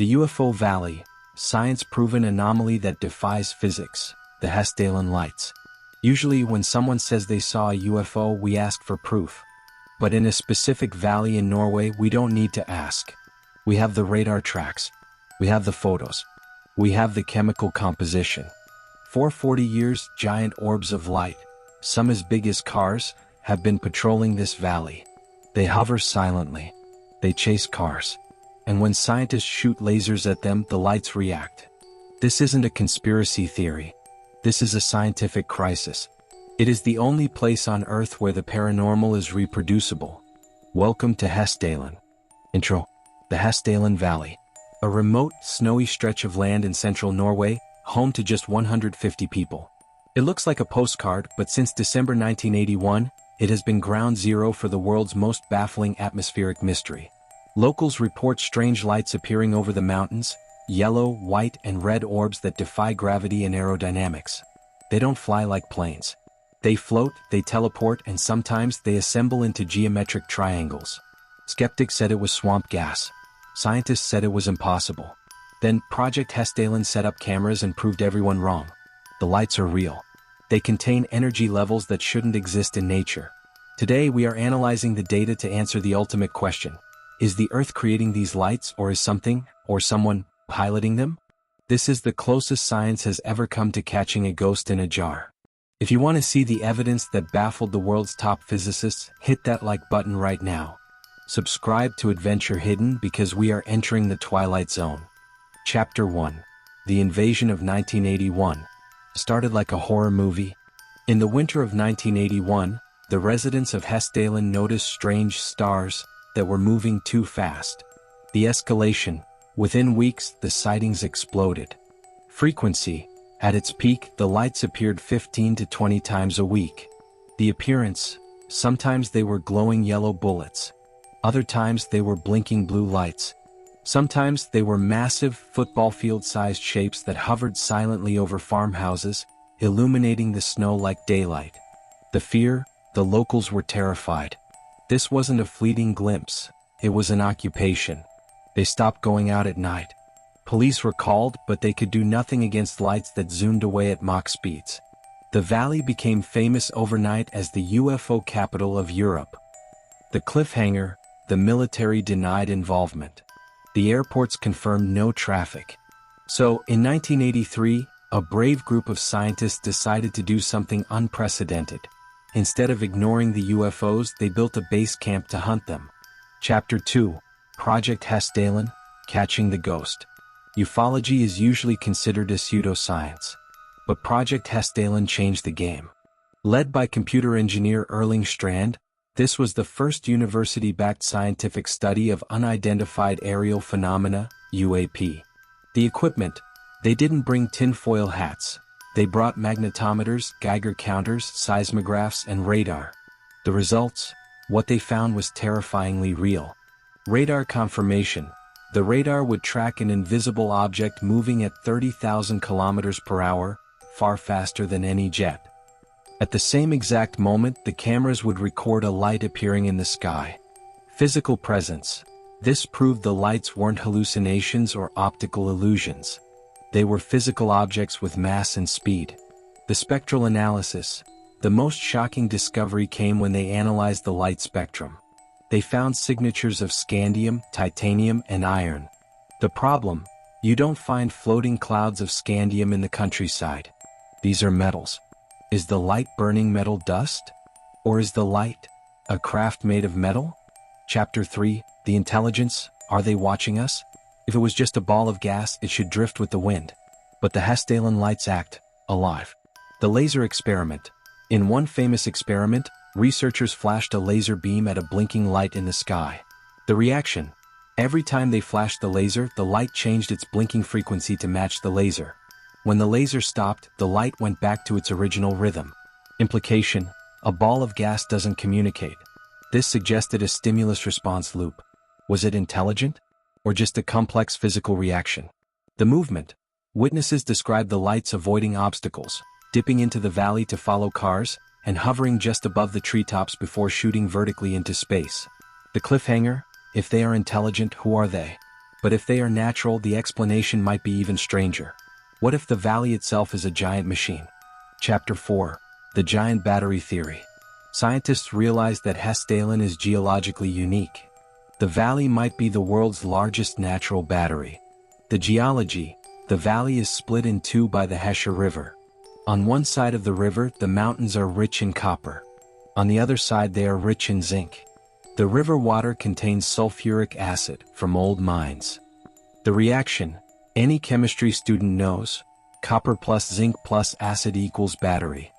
The UFO Valley, science-proven anomaly that defies physics, the Hessdalen Lights. Usually when someone says they saw a UFO, we ask for proof. But in a specific valley in Norway, we don't need to ask. We have the radar tracks. We have the photos. We have the chemical composition. For 40 years, giant orbs of light, some as big as cars, have been patrolling this valley. They hover silently. They chase cars. And when scientists shoot lasers at them, the lights react. This isn't a conspiracy theory. This is a scientific crisis. It is the only place on Earth where the paranormal is reproducible. Welcome to Hessdalen. Intro. The Hessdalen Valley. A remote, snowy stretch of land in central Norway, home to just 150 people. It looks like a postcard, but since December 1981, it has been ground zero for the world's most baffling atmospheric mystery. Locals report strange lights appearing over the mountains, yellow, white, and red orbs that defy gravity and aerodynamics. They don't fly like planes. They float, they teleport, and sometimes they assemble into geometric triangles. Skeptics said it was swamp gas. Scientists said it was impossible. Then Project Hessdalen set up cameras and proved everyone wrong. The lights are real. They contain energy levels that shouldn't exist in nature. Today we are analyzing the data to answer the ultimate question. Is the Earth creating these lights, or is something, or someone, piloting them? This is the closest science has ever come to catching a ghost in a jar. If you want to see the evidence that baffled the world's top physicists, hit that like button right now. Subscribe to Adventure Hidden because we are entering the Twilight Zone. Chapter 1. The Invasion of 1981. Started like a horror movie. In the winter of 1981, the residents of Hessdalen noticed strange stars that were moving too fast. The escalation. Within weeks, the sightings exploded. Frequency. At its peak, the lights appeared 15 to 20 times a week. The appearance. Sometimes they were glowing yellow bullets. Other times they were blinking blue lights. Sometimes they were massive, football field-sized shapes that hovered silently over farmhouses, illuminating the snow like daylight. The fear. The locals were terrified. This wasn't a fleeting glimpse. It was an occupation. They stopped going out at night. Police were called, but they could do nothing against lights that zoomed away at Mach speeds. The valley became famous overnight as the UFO capital of Europe. The cliffhanger. The military denied involvement. The airports confirmed no traffic. So, in 1983, a brave group of scientists decided to do something unprecedented. Instead of ignoring the UFOs, they built a base camp to hunt them. Chapter 2. Project Hessdalen, Catching the Ghost. Ufology is usually considered a pseudoscience. But Project Hessdalen changed the game. Led by computer engineer Erling Strand, this was the first university-backed scientific study of unidentified aerial phenomena, UAP. The equipment. They didn't bring tinfoil hats. They brought magnetometers, Geiger counters, seismographs, and radar. The results? What they found was terrifyingly real. Radar confirmation. The radar would track an invisible object moving at 30,000 kilometers per hour, far faster than any jet. At the same exact moment, the cameras would record a light appearing in the sky. Physical presence. This proved the lights weren't hallucinations or optical illusions. They were physical objects with mass and speed. The spectral analysis. The most shocking discovery came when they analyzed the light spectrum. They found signatures of scandium, titanium, and iron. The problem? You don't find floating clouds of scandium in the countryside. These are metals. Is the light burning metal dust? Or is the light a craft made of metal? Chapter 3. The intelligence. Are they watching us? If it was just a ball of gas, it should drift with the wind. But the Hessdalen Lights act alive. The laser experiment. In one famous experiment, researchers flashed a laser beam at a blinking light in the sky. The reaction. Every time they flashed the laser, the light changed its blinking frequency to match the laser. When the laser stopped, the light went back to its original rhythm. Implication. A ball of gas doesn't communicate. This suggested a stimulus response loop. Was it intelligent? Or just a complex physical reaction? The movement. Witnesses described the lights avoiding obstacles, dipping into the valley to follow cars, and hovering just above the treetops before shooting vertically into space. The cliffhanger. If they are intelligent, who are they? But if they are natural, the explanation might be even stranger. What if the valley itself is a giant machine? Chapter 4. The Giant Battery Theory. Scientists realize that Hessdalen is geologically unique. The valley might be the world's largest natural battery. The geology: the valley is split in two by the Hessdalen River. On one side of the river, the mountains are rich in copper. On the other side, they are rich in zinc. The river water contains sulfuric acid from old mines. The reaction: any chemistry student knows, copper plus zinc plus acid equals battery.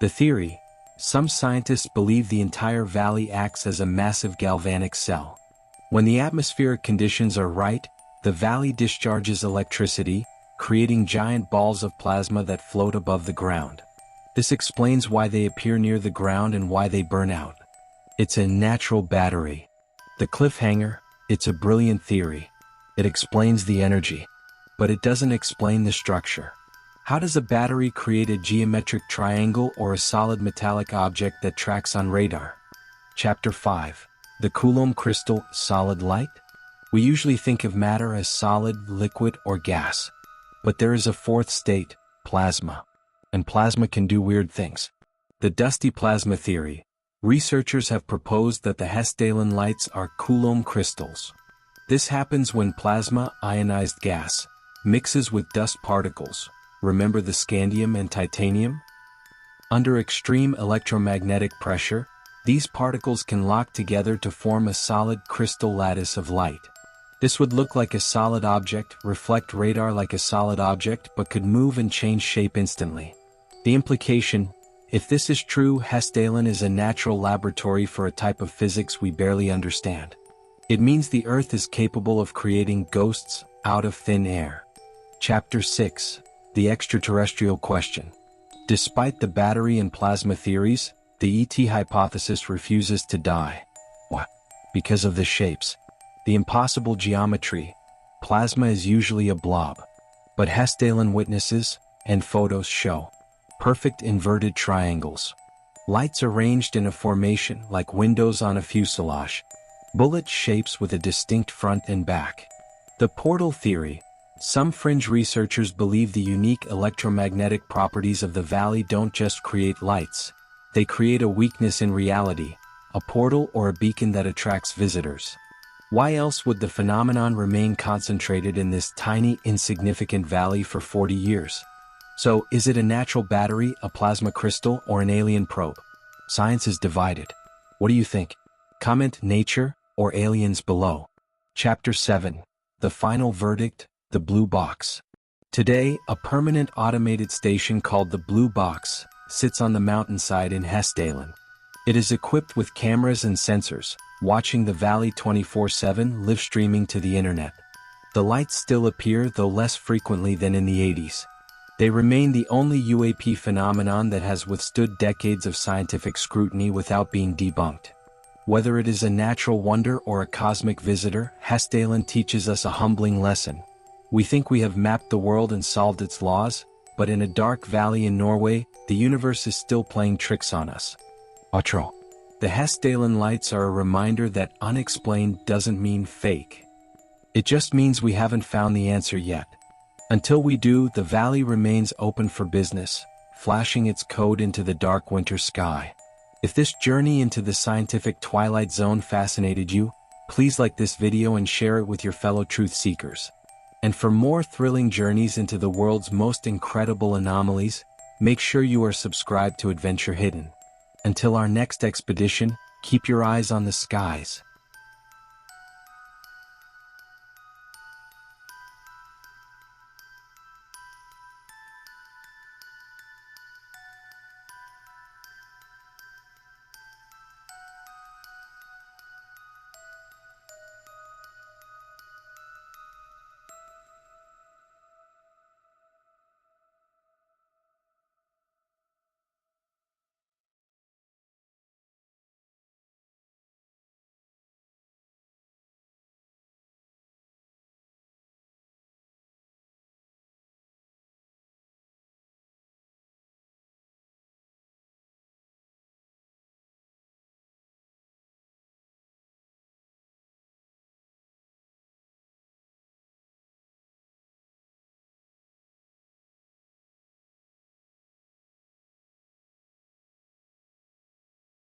The theory: some scientists believe the entire valley acts as a massive galvanic cell. When the atmospheric conditions are right, the valley discharges electricity, creating giant balls of plasma that float above the ground. This explains why they appear near the ground and why they burn out. It's a natural battery. The cliffhanger: it's a brilliant theory. It explains the energy, but it doesn't explain the structure. How does a battery create a geometric triangle or a solid metallic object that tracks on radar? Chapter 5. The Coulomb Crystal Solid Light? We usually think of matter as solid, liquid, or gas. But there is a fourth state, plasma. And plasma can do weird things. The dusty plasma theory. Researchers have proposed that the Hessdalen Lights are Coulomb crystals. This happens when plasma, ionized gas, mixes with dust particles. Remember the scandium and titanium? Under extreme electromagnetic pressure, these particles can lock together to form a solid crystal lattice of light. This would look like a solid object, reflect radar like a solid object, but could move and change shape instantly. The implication: if this is true, Hessdalen is a natural laboratory for a type of physics we barely understand. It means the Earth is capable of creating ghosts out of thin air. Chapter 6. The Extraterrestrial Question. Despite the battery and plasma theories, the ET hypothesis refuses to die. Why? Because of the shapes. The impossible geometry. Plasma is usually a blob. But Hessdalen witnesses, and photos show, perfect inverted triangles. Lights arranged in a formation like windows on a fuselage. Bullet shapes with a distinct front and back. The portal theory. Some fringe researchers believe the unique electromagnetic properties of the valley don't just create lights. They create a weakness in reality, a portal or a beacon that attracts visitors. Why else would the phenomenon remain concentrated in this tiny, insignificant valley for 40 years? So, is it a natural battery, a plasma crystal, or an alien probe? Science is divided. What do you think? Comment nature or aliens below. Chapter 7. The Final Verdict, the Blue Box. Today, a permanent automated station called the Blue Box sits on the mountainside in Hessdalen. It is equipped with cameras and sensors, watching the valley 24/7, live streaming to the internet. The lights still appear, though less frequently than in the 80s. They remain the only UAP phenomenon that has withstood decades of scientific scrutiny without being debunked. Whether it is a natural wonder or a cosmic visitor, Hessdalen teaches us a humbling lesson. We think we have mapped the world and solved its laws, but in a dark valley in Norway, the universe is still playing tricks on us. Outro. The Hessdalen Lights are a reminder that unexplained doesn't mean fake. It just means we haven't found the answer yet. Until we do, the valley remains open for business, flashing its code into the dark winter sky. If this journey into the scientific twilight zone fascinated you, please like this video and share it with your fellow truth seekers. And for more thrilling journeys into the world's most incredible anomalies, make sure you are subscribed to Adventure Hidden. Until our next expedition, keep your eyes on the skies.